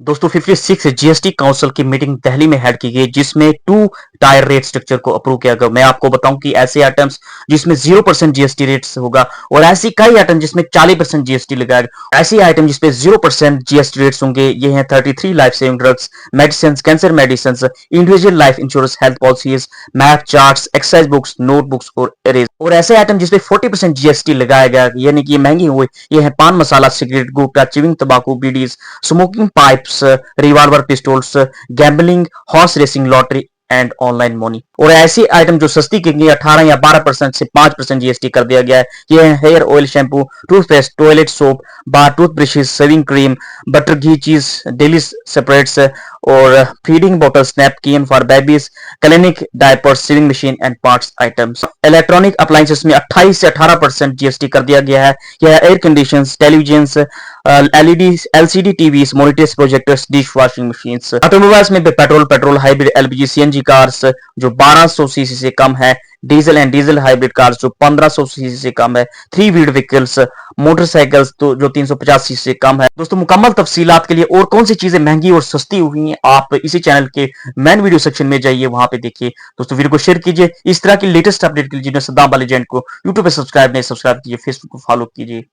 दोस्तों 56 GST council की meeting Delhi में हेड की गई जिसमें टू टायर रेट स्ट्रक्चर को अप्रूव किया गया। मैं आपको बताऊं कि ऐसे आइटम्स जिसमें 0% जीएसटी रेट्स होगा और ऐसी कई आइटम जिसमें 40% जीएसटी लगाएगा। ऐसी आइटम जिसपे 0% जीएसटी रेट्स होंगे ये हैं 33 life saving drugs, medicine, cancer medicine, individual life insurance, health policies, math charts, exercise books, notebooks और इरेज। और ऐसे आइटम जिसपे 40% जीएसटी लगाया गया यानी कि ये महंगी हुई ये है पान मसाला, सिगरेट, गुटखा, चिविंग तंबाकू, bidis, smoking pipes, revolver pistols, gambling, horse racing, lottery and online money. और ऐसी आइटम जो सस्ती की 18 या 12% से 5% जीएसटी कर दिया गया है। ये है hair oil, shampoo, toothpaste, toilet soap, bar, tooth brushes, shaving cream, butter, घी, चीज, डेली सेपरेट्स और feeding bottles, napkin for babies, clinical diapers, sewing machine and parts items. Electronic appliances में 28 से 18% जीएसटी कर दिया गया है। यह air condition, television, LED, LCD TVs, monitors, projectors, dish washing machines. Automobiles में petrol, hybrid, LPG, CNG cars जो 1200 CC से कम है, diesel and diesel hybrid cars जो 1500 सीसी से कम है, थ्री व्हील्ड व्हीकल्स, मोटरसाइकिल्स तो जो 350 सीसी से कम है। दोस्तों मुकम्मल तफसीलात के लिए और कौन सी चीजें महंगी और सस्ती हुई हैं आप इसी चैनल के मेन वीडियो सेक्शन में जाइए, वहां पे देखिए। दोस्तों वीडियो को शेयर कीजिए। इस तरह की लेटेस्ट अपडेट के लिए जिन्हें सद्दाम वाले को यूट्यूब पे सब्सक्राइब नहीं सब्सक्राइब कीजिए, फेसबुक को फॉलो कीजिए।